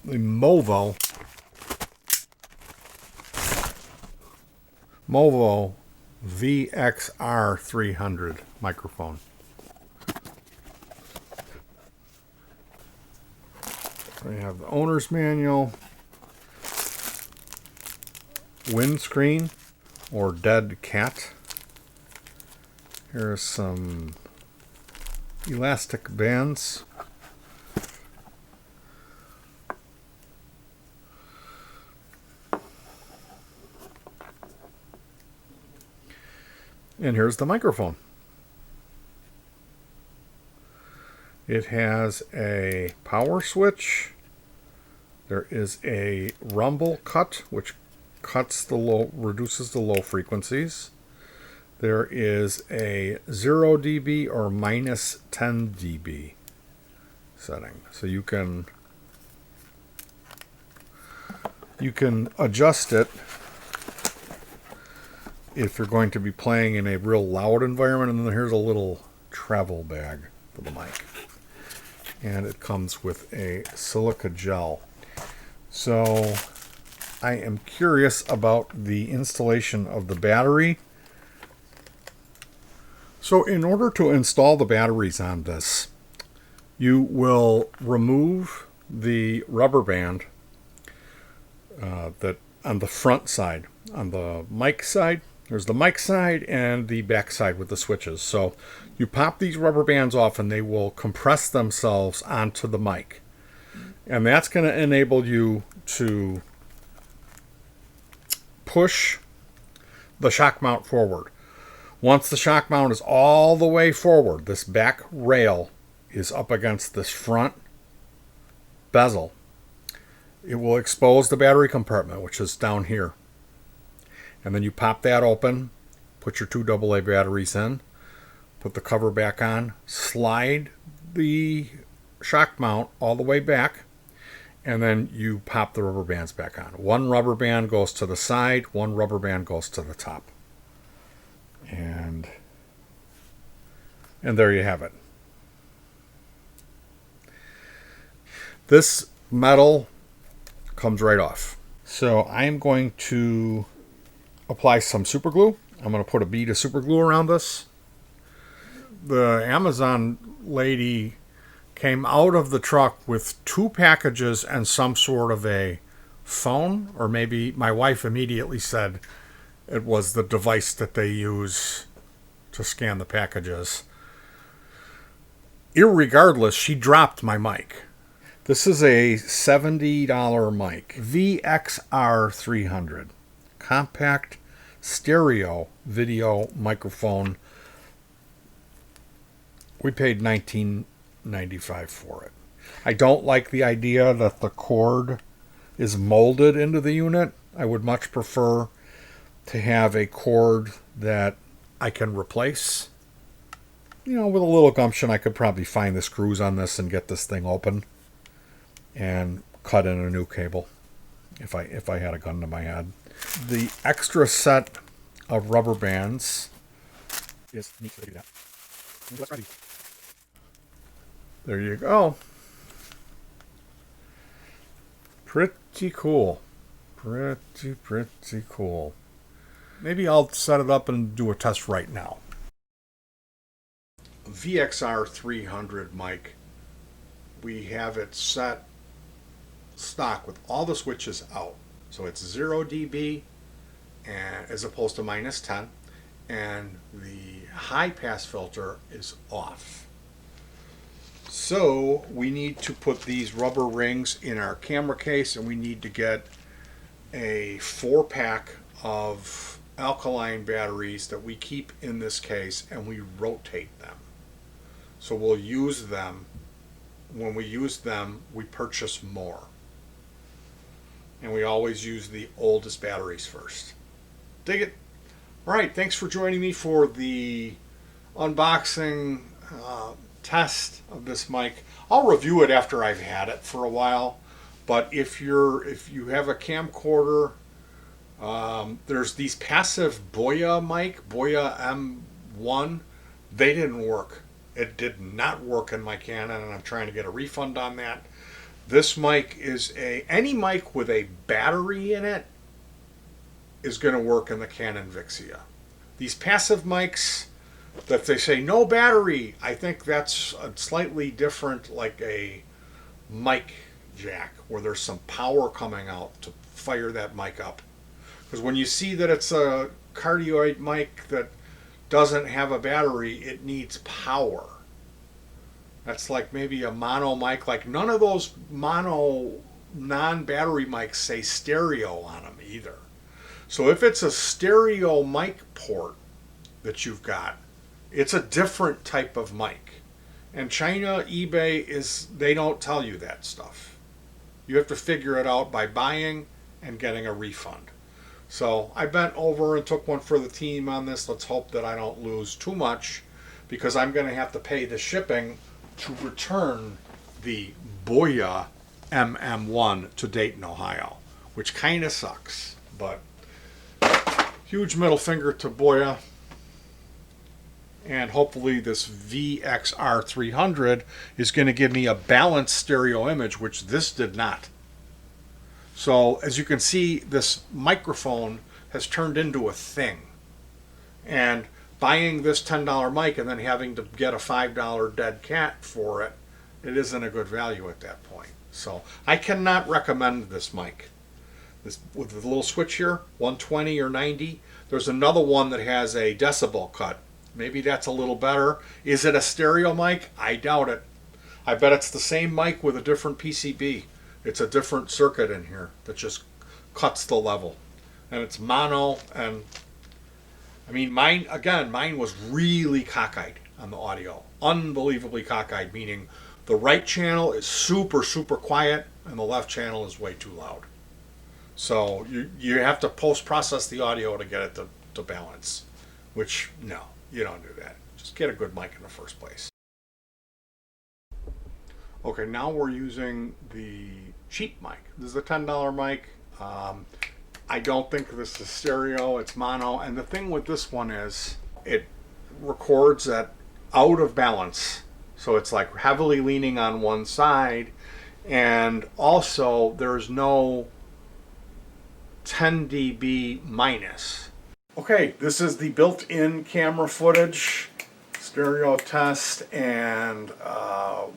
the movo vxr300 microphone. We have the owner's manual, windscreen or dead cat. Here's some elastic bands. And here's the microphone. It has a power switch. There is a rumble cut, which reduces the low frequencies. There is a 0 dB or minus 10 dB setting. So you can adjust it if you're going to be playing in a real loud environment. And then here's a little travel bag for the mic. And it comes with a silica gel. So I am curious about the installation of the battery. So in order to install the batteries on this, you will remove the rubber band that on the front side. On the mic side, there's the mic side and the back side with the switches. So you pop these rubber bands off and they will compress themselves onto the mic. And that's going to enable you to push the shock mount forward. Once the shock mount is all the way forward, this back rail is up against this front bezel. It will expose the battery compartment, which is down here. And then you pop that open, put your 2 AA batteries in, put the cover back on, slide the shock mount all the way back, and then you pop the rubber bands back on. One rubber band goes to the side, one rubber band goes to the top. And there you have it. This metal comes right off. So I am going to apply some super glue. I'm going to put a bead of super glue around this. The Amazon lady came out of the truck with 2 packages and some sort of a phone, or maybe my wife immediately said it was the device that they use to scan the packages. Irregardless, she dropped my mic. This is a $70 mic, vxr300, compact stereo video microphone. We paid $19.95 for it. I don't like the idea that the cord is molded into the unit. I would much prefer to have a cord that I can replace. You know, with a little gumption, I could probably find the screws on this and get this thing open and cut in a new cable if I had a gun to my head. The extra set of rubber bands is neat to do that. There you go. Pretty cool. Pretty cool. Maybe I'll set it up and do a test right now. vxr300 mic. We have it set stock with all the switches out. So it's 0 dB and, as opposed to minus 10. And the high pass filter is off. So we need to put these rubber rings in our camera case, and we need to get a 4-pack of alkaline batteries that we keep in this case, and we rotate them. So we'll use them. When we use them, we purchase more. And we always use the oldest batteries first. Dig it? All right, thanks for joining me for the unboxing test of this mic. I'll review it after I've had it for a while. But if you have a camcorder, there's these passive Boya mic, Boya M1. They didn't work. It did not work in my Canon, and I'm trying to get a refund on that. This mic is any mic with a battery in it is going to work in the Canon Vixia. These passive mics that they say no battery, I think that's a slightly different, like a mic jack where there's some power coming out to fire that mic up. Because when you see that it's a cardioid mic that doesn't have a battery, it needs power. That's like maybe a mono mic. Like none of those mono non-battery mics say stereo on them either. So if it's a stereo mic port that you've got, it's a different type of mic. And China, eBay, they don't tell you that stuff. You have to figure it out by buying and getting a refund. So I bent over and took one for the team on this. Let's hope that I don't lose too much, because I'm going to have to pay the shipping to return the Boya MM1 to Dayton, Ohio, which kind of sucks. But huge middle finger to Boya. And hopefully this vxr300 is going to give me a balanced stereo image, which this did not. So as you can see, this microphone has turned into a thing. And buying this $10 mic and then having to get a $5 dead cat for it, it isn't a good value at that point. So I cannot recommend this mic. This with the little switch here, 120 or 90. There's another one that has a decibel cut. Maybe that's a little better. Is it a stereo mic? I doubt it. I bet it's the same mic with a different PCB. It's a different circuit in here that just cuts the level. And it's mono, and I mean, mine was really cockeyed on the audio. Unbelievably cockeyed, meaning the right channel is super, super quiet and the left channel is way too loud. So you have to post-process the audio to get it to balance, which, no, you don't do that. Just get a good mic in the first place. Okay, now we're using the cheap mic. This is a $10 mic. I don't think this is stereo, it's mono. And the thing with this one is it records at out of balance. So it's like heavily leaning on one side. And also there's no 10 dB minus. Okay, this is the built-in camera footage, stereo test, and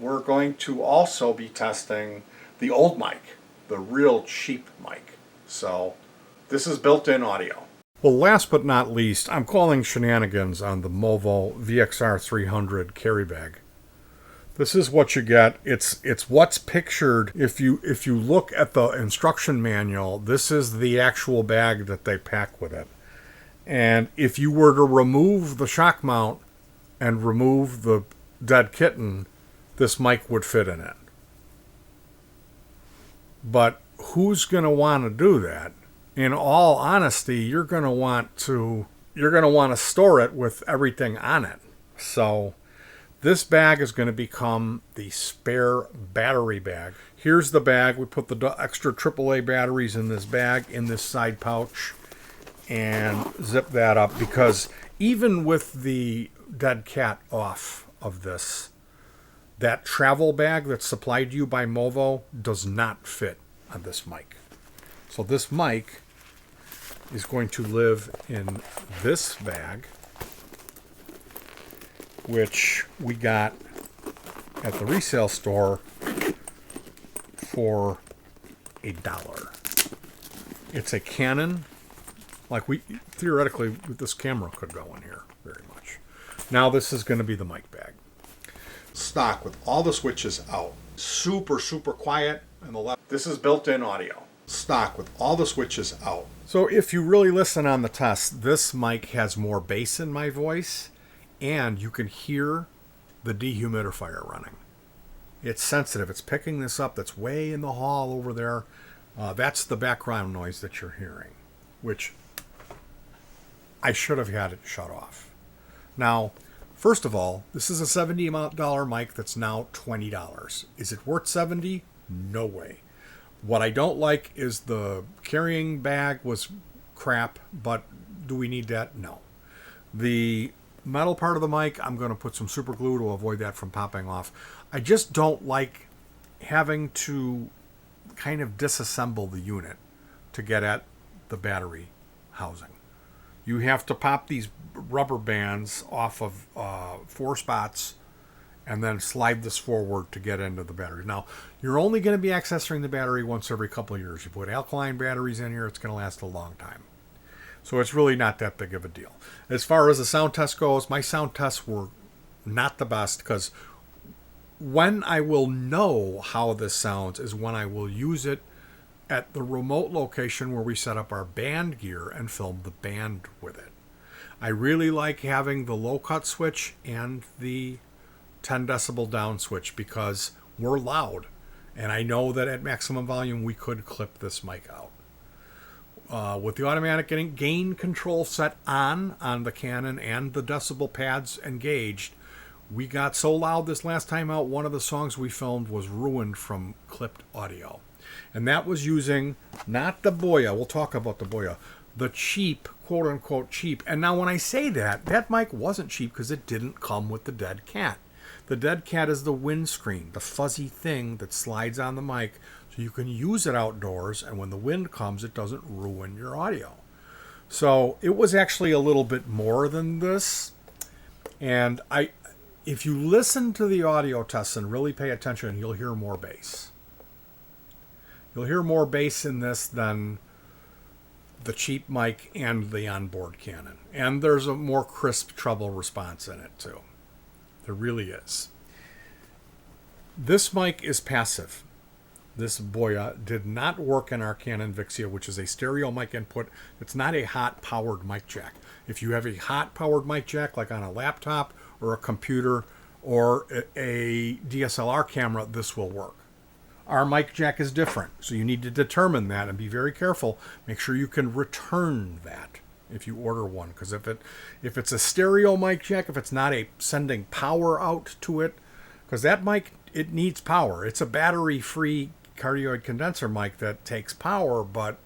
we're going to also be testing the old mic, the real cheap mic. So this is built-in audio. Well, last but not least, I'm calling shenanigans on the Movo vxr300 carry bag. This is what you get. It's what's pictured. If you look at the instruction manual, this is the actual bag that they pack with it. And if you were to remove the shock mount and remove the dead kitten, this mic would fit in it. But who's going to want to do that? In all honesty, you're going to want to store it with everything on it. So this bag is going to become the spare battery bag. Here's the bag. We put the extra AAA batteries in this bag, in this side pouch, and zip that up, because even with the dead cat off of this, that travel bag that's supplied to you by Movo does not fit on this mic. So this mic is going to live in this bag, which we got at the resale store for $1. It's a Canon. Like, we theoretically, this camera could go in here very much. Now this is going to be the mic bag. Stock with all the switches out. Super, super quiet on the left. This is built-in audio. Stock with all the switches out. So if you really listen on the test, this mic has more bass in my voice, and you can hear the dehumidifier running. It's sensitive. It's picking this up. That's way in the hall over there. That's the background noise that you're hearing, which I should have had it shut off. Now, first of all, this is a $70 mic that's now $20. Is it worth $70? No way. What I don't like is the carrying bag was crap, but do we need that? No. The metal part of the mic, I'm going to put some super glue to avoid that from popping off. I just don't like having to kind of disassemble the unit to get at the battery housing. You have to pop these rubber bands off of 4 spots and then slide this forward to get into the battery. Now, you're only going to be accessoring the battery once every couple of years. You put alkaline batteries in here, it's going to last a long time. So it's really not that big of a deal. As far as the sound test goes, my sound tests were not the best, because when I will know how this sounds is when I will use it at the remote location where we set up our band gear and film the band with it. I really like having the low cut switch and the 10 decibel down switch because we're loud, and I know that at maximum volume we could clip this mic out. With the automatic gain control set on the Canon and the decibel pads engaged, we got so loud this last time out, one of the songs we filmed was ruined from clipped audio. And that was using not the Boya, we'll talk about the Boya, the cheap, quote unquote cheap. And now when I say that, that mic wasn't cheap because it didn't come with the dead cat. The dead cat is the windscreen, the fuzzy thing that slides on the mic so you can use it outdoors, and when the wind comes, it doesn't ruin your audio. So it was actually a little bit more than this. And if you listen to the audio tests and really pay attention, you'll hear more bass. You'll hear more bass in this than the cheap mic and the onboard Canon. And there's a more crisp treble response in it too. There really is. This mic is passive. This Boya did not work in our Canon Vixia, which is a stereo mic input. It's not a hot powered mic jack. If you have a hot powered mic jack, like on a laptop or a computer or a DSLR camera, this will work. Our mic jack is different, so you need to determine that and be very careful. Make sure you can return that if you order one, because if it's a stereo mic jack, if it's not sending power out to it, because that mic, it needs power. It's a battery-free cardioid condenser mic that takes power, but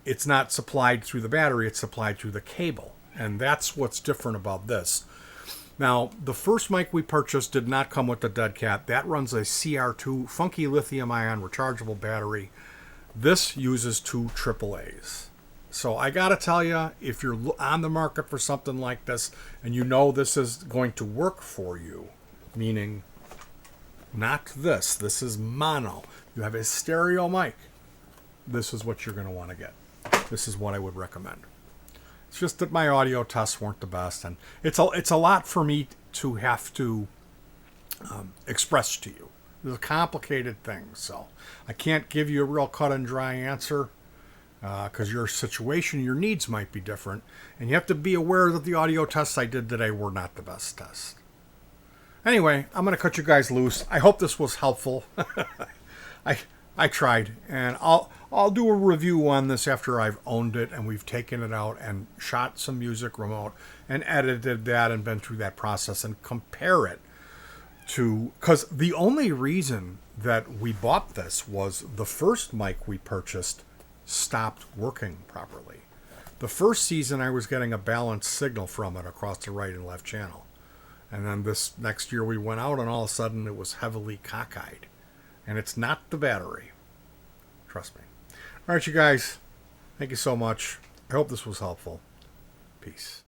it's not supplied through the battery, it's supplied through the cable. And that's what's different about this. Now, the first mic we purchased did not come with the dead cat. That runs a CR2 funky lithium-ion rechargeable battery. This uses 2 AAAs. So I got to tell you, if you're on the market for something like this and you know this is going to work for you, meaning not this, this is mono, you have a stereo mic, this is what you're going to want to get. This is what I would recommend. It's just that my audio tests weren't the best, and it's a lot for me to have to express to you. It's a complicated thing, so I can't give you a real cut and dry answer because your situation, your needs might be different, and you have to be aware that the audio tests I did today were not the best tests. Anyway, I'm going to cut you guys loose. I hope this was helpful. I tried, and I'll do a review on this after I've owned it and we've taken it out and shot some music remote and edited that and been through that process and compare it to, because the only reason that we bought this was the first mic we purchased stopped working properly. The first season I was getting a balanced signal from it across the right and left channel. And then this next year we went out and all of a sudden it was heavily cockeyed. And it's not the battery. Trust me. All right, you guys. Thank you so much. I hope this was helpful. Peace.